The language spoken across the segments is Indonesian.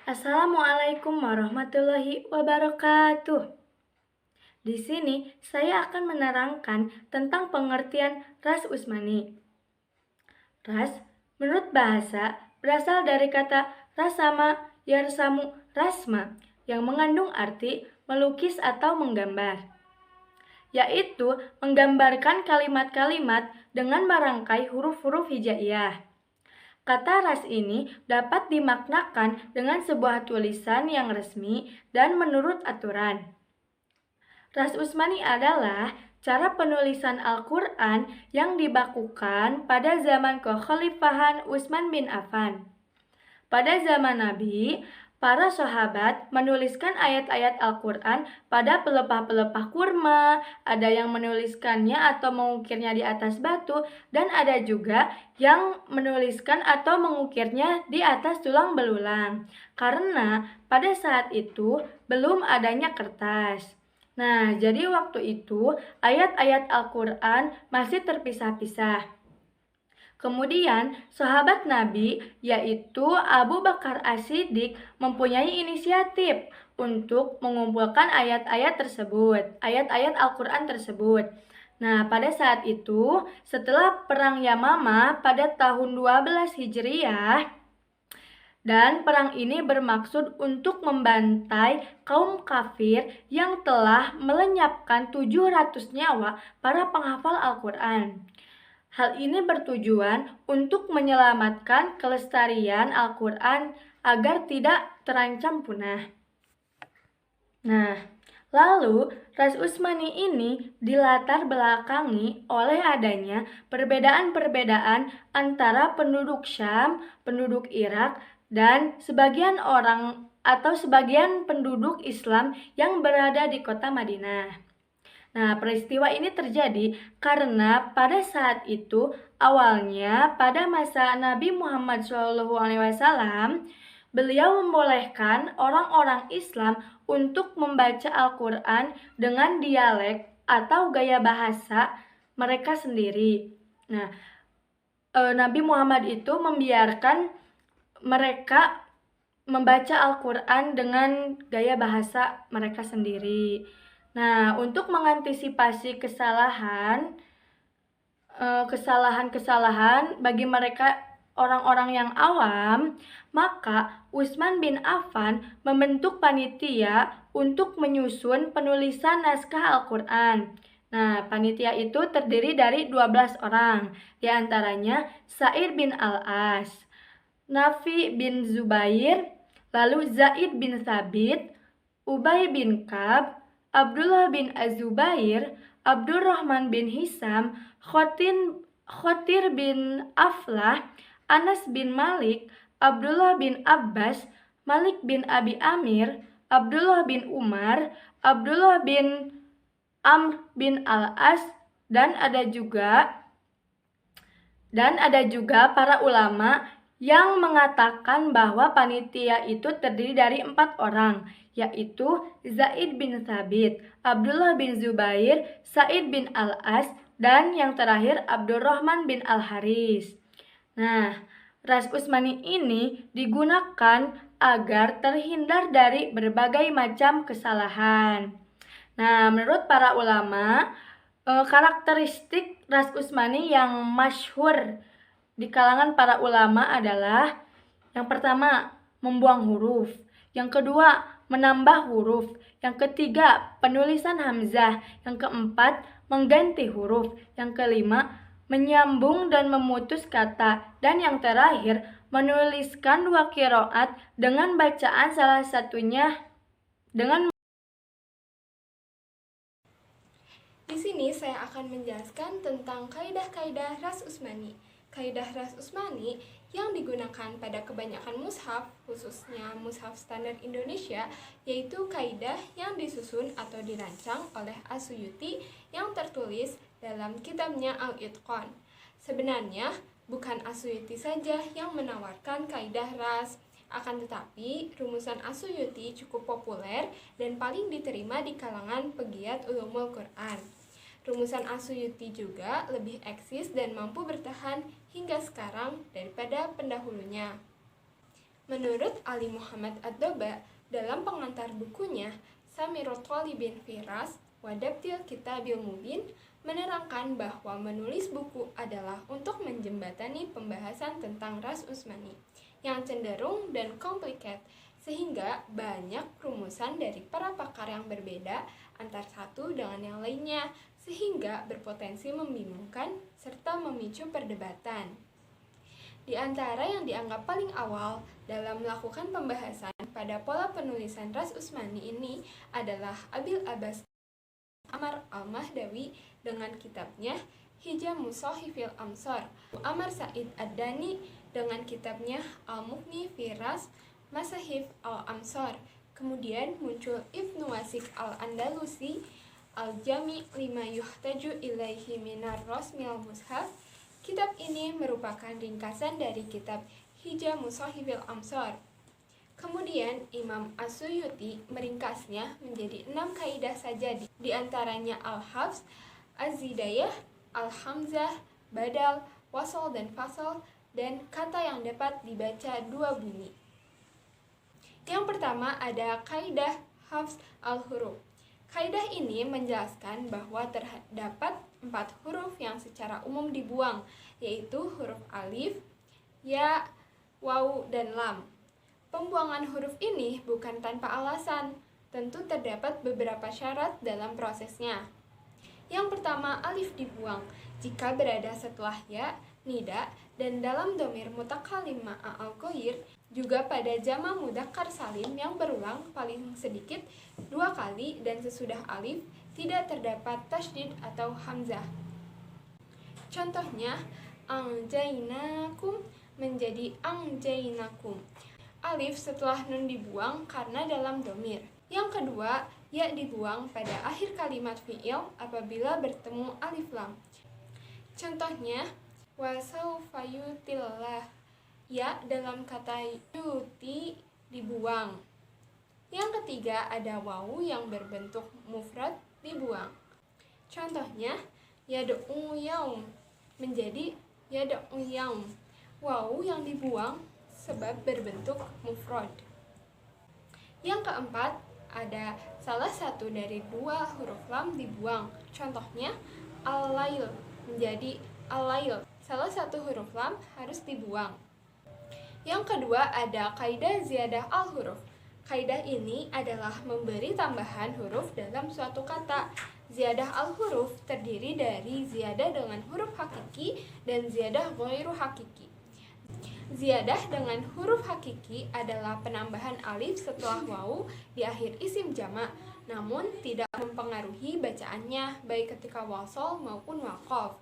Assalamualaikum warahmatullahi wabarakatuh. Di sini saya akan menerangkan tentang pengertian ras Utsmani. Ras, menurut bahasa, berasal dari kata rasama, yarsamu, rasma, yang mengandung arti melukis atau menggambar, yaitu menggambarkan kalimat-kalimat dengan merangkai huruf-huruf hijaiyah. Kata ras ini dapat dimaknakan dengan sebuah tulisan yang resmi dan menurut aturan. Ras Utsmani adalah cara penulisan Al-Quran yang dibakukan pada zaman kekhalifahan Utsman bin Affan. Pada zaman Nabi, para sahabat menuliskan ayat-ayat Al-Quran pada pelepah-pelepah kurma, ada yang menuliskannya atau mengukirnya di atas batu, dan ada juga yang menuliskan atau mengukirnya di atas tulang belulang. Karena pada saat itu belum adanya kertas. Nah, jadi waktu itu ayat-ayat Al-Quran masih terpisah-pisah. Kemudian, sahabat Nabi, yaitu Abu Bakar As-Siddiq, mempunyai inisiatif untuk mengumpulkan ayat-ayat tersebut, ayat-ayat Al-Quran tersebut. Nah, pada saat itu, setelah Perang Yamamah pada tahun 12 Hijriah, dan perang ini bermaksud untuk membantai kaum kafir yang telah melenyapkan 700 nyawa para penghafal Al-Quran. Hal ini bertujuan untuk menyelamatkan kelestarian Al-Quran agar tidak terancam punah. Nah, lalu ras Utsmani ini dilatar belakangi oleh adanya perbedaan-perbedaan antara penduduk Syam, penduduk Irak, dan sebagian orang atau sebagian penduduk Islam yang berada di kota Madinah. Nah, peristiwa ini terjadi karena pada saat itu awalnya pada masa Nabi Muhammad SAW, beliau membolehkan orang-orang Islam untuk membaca Al-Quran dengan dialek atau gaya bahasa mereka sendiri. Nah, Nabi Muhammad itu membiarkan mereka membaca Al-Quran dengan gaya bahasa mereka sendiri. Nah, untuk mengantisipasi kesalahan bagi mereka orang-orang yang awam, maka Utsman bin Affan membentuk panitia untuk menyusun penulisan naskah Al-Quran. Nah, panitia itu terdiri dari 12 orang, di antaranya Sa'id bin Al-As, Nafi bin Zubair, lalu Zaid bin Thabit, Ubay bin Ka'b, Abdullah bin Az-Zubair, Abdurrahman bin Hisam, Khotir bin Aflah, Anas bin Malik, Abdullah bin Abbas, Malik bin Abi Amir, Abdullah bin Umar, Abdullah bin Amr bin Al-As, dan ada juga para ulama yang mengatakan bahwa panitia itu terdiri dari 4 orang, yaitu Zaid bin Thabit, Abdullah bin Zubair, Sa'id bin Al-As, dan yang terakhir Abdurrahman bin Al-Haris. Nah, ras Utsmani ini digunakan agar terhindar dari berbagai macam kesalahan. Nah, menurut para ulama, karakteristik ras Utsmani yang masyhur di kalangan para ulama adalah yang pertama, membuang huruf. Yang kedua, menambah huruf. Yang ketiga, penulisan hamzah. Yang keempat, mengganti huruf. Yang kelima, menyambung dan memutus kata. Dan yang terakhir, menuliskan 2 qiraat dengan bacaan salah satunya dengan. Di sini saya akan menjelaskan tentang kaidah-kaidah ras Utsmani. Kaidah ras Utsmani yang digunakan pada kebanyakan mushaf, khususnya mushaf standar Indonesia, yaitu kaidah yang disusun atau dirancang oleh As-Suyuti yang tertulis dalam kitabnya Al-Itqan. Sebenarnya, bukan As-Suyuti saja yang menawarkan kaidah ras, akan tetapi rumusan As-Suyuti cukup populer dan paling diterima di kalangan pegiat ulumul Quran. Rumusan As-Suyuti juga lebih eksis dan mampu bertahan hingga sekarang daripada pendahulunya. Menurut Ali Muhammad Ad-Doba, dalam pengantar bukunya Samirut Thalibin Firas Wadabtil Kitabil Mubin, menerangkan bahwa menulis buku adalah untuk menjembatani pembahasan tentang ras Utsmani yang cenderung dan komplikat, sehingga banyak rumusan dari para pakar yang berbeda antar satu dengan yang lainnya, sehingga berpotensi membingungkan serta memicu perdebatan. Di antara yang dianggap paling awal dalam melakukan pembahasan pada pola penulisan ras Utsmani ini adalah Abil Abbas Amar Al-Mahdawi dengan kitabnya Hijam Musahifil Amsar, Amar Sa'id Ad-Dani dengan kitabnya Al-Mughni Firas Masahif Al-Amsar. Kemudian muncul Ibnu Wasik Al-Andalusi Al-Jami' lima yuhtaju ilaihi minar rasmil mushaf. Kitab ini merupakan ringkasan dari kitab Hijam Musahifil Amsar. Kemudian Imam As-Suyuti meringkasnya menjadi 6 kaidah saja, di antaranya Al-Hafs, Az-Zidayah, Al-Hamzah, Badal, Wasal dan Fasal, dan kata yang dapat dibaca 2 bunyi. Yang pertama ada kaidah Hafs al-Huruf. Kaidah ini menjelaskan bahwa terdapat 4 huruf yang secara umum dibuang, yaitu huruf alif, ya, waw, dan lam. Pembuangan huruf ini bukan tanpa alasan, tentu terdapat beberapa syarat dalam prosesnya. Yang pertama, alif dibuang jika berada setelah ya, nida, dan dalam dhamir mutakallim ma'al ghair, juga pada jama mudzakkar salim yang berulang paling sedikit 2 kali dan sesudah alif tidak terdapat tasydid atau hamzah. Contohnya, anjainakum menjadi anjainakum. Alif setelah nun dibuang karena dalam dhamir. Yang kedua, ya dibuang pada akhir kalimat fi'il apabila bertemu alif lam. Contohnya, wasaufa yutillah. Ya dalam kata yuti dibuang. Yang ketiga ada wawu yang berbentuk mufrad dibuang. Contohnya, yad'u yaum menjadi yad'u yaum. Wawu yang dibuang sebab berbentuk mufrad. Yang keempat, ada salah satu dari 2 huruf lam dibuang. Contohnya, al-lail menjadi al-lail. Salah satu huruf lam harus dibuang. Yang kedua ada kaidah ziyadah al-huruf. Kaidah ini adalah memberi tambahan huruf dalam suatu kata. Ziyadah al-huruf terdiri dari ziyadah dengan huruf hakiki dan ziyadah ghairu hakiki. Ziyadah dengan huruf hakiki adalah penambahan alif setelah wawu di akhir isim jamak, namun tidak mempengaruhi bacaannya baik ketika wasol maupun waqaf.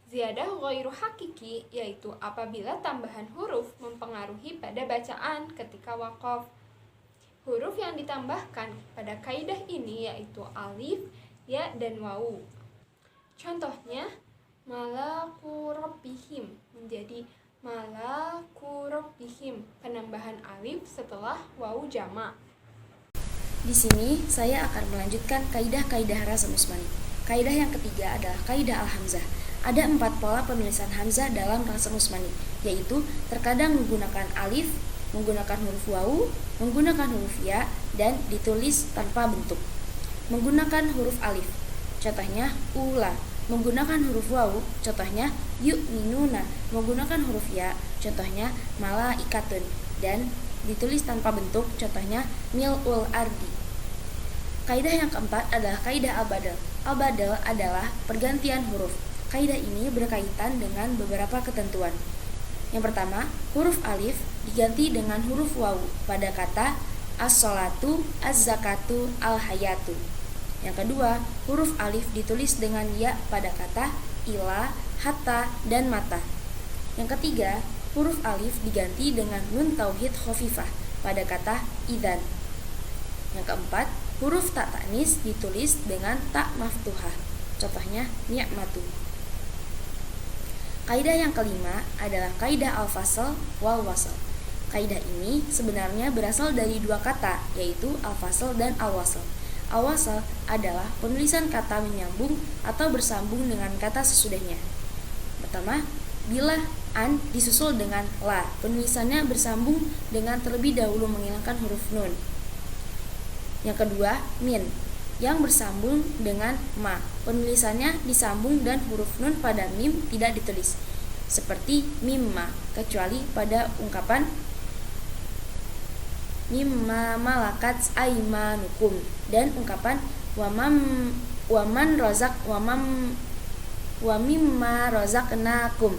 Ziyadah ghairu hakiki yaitu apabila tambahan huruf mempengaruhi pada bacaan ketika waqaf. Huruf yang ditambahkan pada kaidah ini yaitu alif, ya, dan wawu. Contohnya, malaku rabbihim menjadi malaku rabbihim, penambahan alif setelah wawu jamak. Di sini saya akan melanjutkan kaidah-kaidah ras Utsmani. Kaidah yang ketiga adalah kaidah al-hamzah. Ada 4 pola penulisan hamzah dalam ras Utsmani, yaitu terkadang menggunakan alif, menggunakan huruf wawu, menggunakan huruf ya, dan ditulis tanpa bentuk. Menggunakan huruf alif, contohnya ula. Menggunakan huruf wawu, contohnya yu'minuna. Menggunakan huruf ya, contohnya malaikatun. Dan ditulis tanpa bentuk, contohnya mil'ul ardi. Kaidah yang keempat adalah kaidah al-badal. Al-badal adalah pergantian huruf. Kaidah ini berkaitan dengan beberapa ketentuan. Yang pertama, huruf alif diganti dengan huruf wawu pada kata as-sholatu, az-zakatu, al-hayatu. Yang kedua, huruf alif ditulis dengan ya pada kata ila, hatta, dan mata. Yang ketiga, huruf alif diganti dengan nun tauhid khafifah pada kata idzan. Yang keempat, huruf ta ta'nis ditulis dengan ta maftuhah. Contohnya ni'matu. Kaidah yang kelima adalah kaidah al-fasl wal wasl. Kaidah ini sebenarnya berasal dari 2 kata, yaitu al-fasl dan al-wasl. Al-wasl adalah penulisan kata menyambung atau bersambung dengan kata sesudahnya. Pertama, Bila an disusul dengan la, penulisannya bersambung dengan terlebih dahulu menghilangkan huruf nun. Yang kedua, min, yang bersambung dengan ma, penulisannya disambung dan huruf nun pada mim tidak ditulis, seperti mimma, kecuali pada ungkapan mimma malakat aimanukum dan ungkapan waman rozak wa mimma rozaknakum.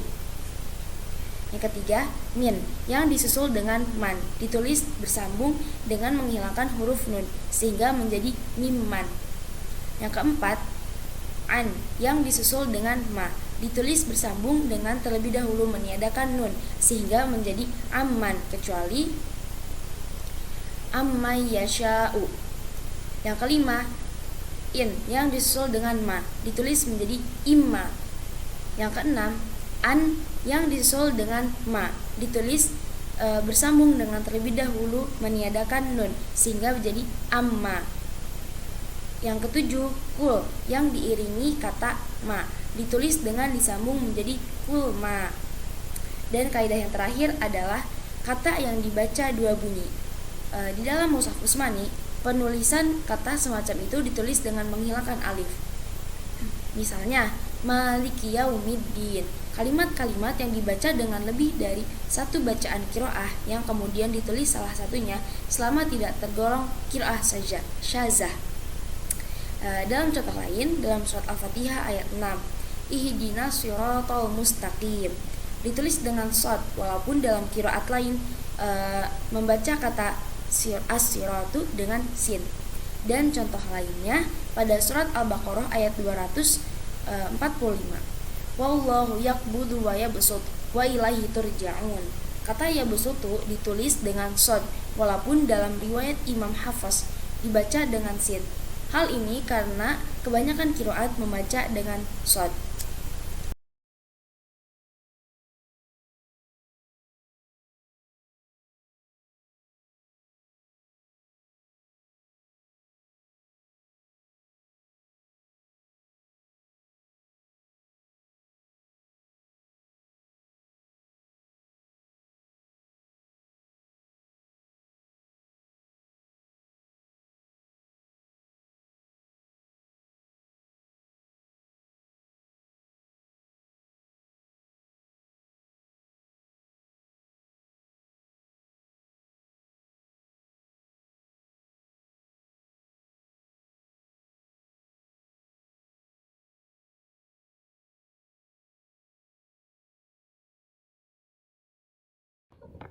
Yang ketiga, min, yang disusul dengan man, ditulis bersambung dengan menghilangkan huruf nun sehingga menjadi mimman. Yang keempat, an, yang disusul dengan ma, ditulis bersambung dengan terlebih dahulu meniadakan nun sehingga menjadi amman, kecuali ammay yasha'u. Yang kelima, in, yang disusul dengan ma, ditulis menjadi imma. Yang keenam, an, yang disusul dengan ma, ditulis bersambung dengan terlebih dahulu meniadakan nun sehingga menjadi amma. Yang ketujuh, kul, yang diiringi kata ma, ditulis dengan disambung menjadi kulma. Dan kaidah yang terakhir adalah kata yang dibaca dua bunyi. Di dalam mushaf Utsmani, penulisan kata semacam itu ditulis dengan menghilangkan alif. Misalnya, Maliki Yaumiddin, kalimat-kalimat yang dibaca dengan lebih dari satu bacaan qiraah yang kemudian ditulis salah satunya selama tidak tergolong qiraah saja, syazah. Dalam contoh lain, dalam surat Al-Fatihah ayat 6, Ihdinas siratal mustaqim, ditulis dengan shad, walaupun dalam qiraat lain membaca kata as-siratu dengan sin. Dan contoh lainnya pada surat Al-Baqarah ayat 245, Wallahu yaqbudu wa yabsut wa ilaihi turja'un. Kata yabsutu ditulis dengan shad, walaupun dalam riwayat Imam Hafs dibaca dengan sin. Hal ini karena kebanyakan qiraat membaca dengan shad.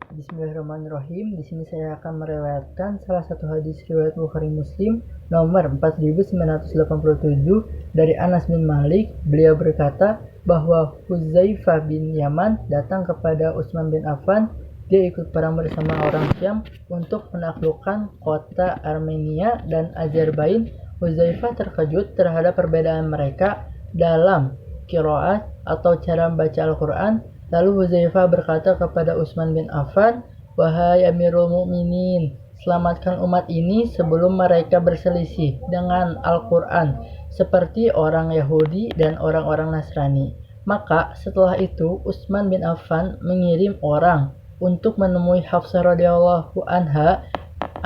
Bismillahirrahmanirrahim. Di sini saya akan meriwayatkan salah satu hadis riwayat Bukhari Muslim nomor 4987 dari Anas bin Malik. Beliau berkata bahwa Hudzaifah bin Yaman datang kepada Utsman bin Affan. Dia ikut perang bersama orang Syam untuk menaklukkan kota Armenia dan Azerbaijan. Hudzaifah terkejut terhadap perbedaan mereka dalam qiraat atau cara membaca Al-Quran. Lalu Hudzaifah berkata kepada Utsman bin Affan, "Wahai Amirul Mukminin, selamatkan umat ini sebelum mereka berselisih dengan Al-Quran seperti orang Yahudi dan orang-orang Nasrani." Maka setelah itu Utsman bin Affan mengirim orang untuk menemui Hafsah radhiyallahu anha,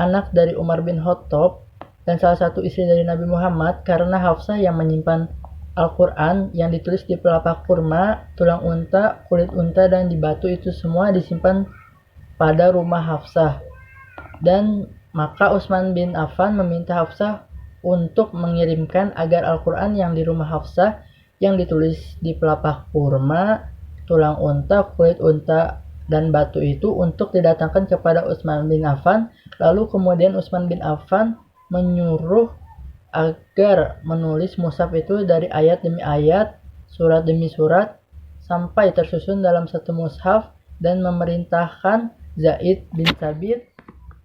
anak dari Umar bin Khattab dan salah satu istri dari Nabi Muhammad, karena Hafsah yang menyimpan Al-Quran yang ditulis di pelepah kurma, tulang unta, kulit unta, dan di batu, itu semua disimpan pada rumah Hafsah. Dan maka Utsman bin Affan meminta Hafsah untuk mengirimkan agar Al-Quran yang di rumah Hafsah yang ditulis di pelepah kurma, tulang unta, kulit unta, dan batu itu untuk didatangkan kepada Utsman bin Affan. Lalu kemudian Utsman bin Affan menyuruh agar menulis mushaf itu dari ayat demi ayat, surat demi surat, sampai tersusun dalam satu mushaf, dan memerintahkan Zaid bin Thabit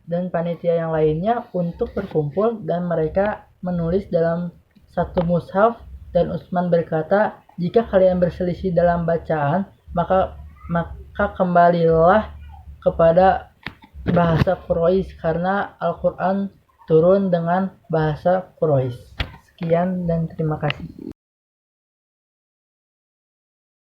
dan panitia yang lainnya untuk berkumpul dan mereka menulis dalam satu mushaf. Dan Utsman berkata, "Jika kalian berselisih dalam bacaan, maka kembalilah kepada bahasa Quraisy, karena Al-Quran turun dengan bahasa Quraisy." Sekian dan terima kasih.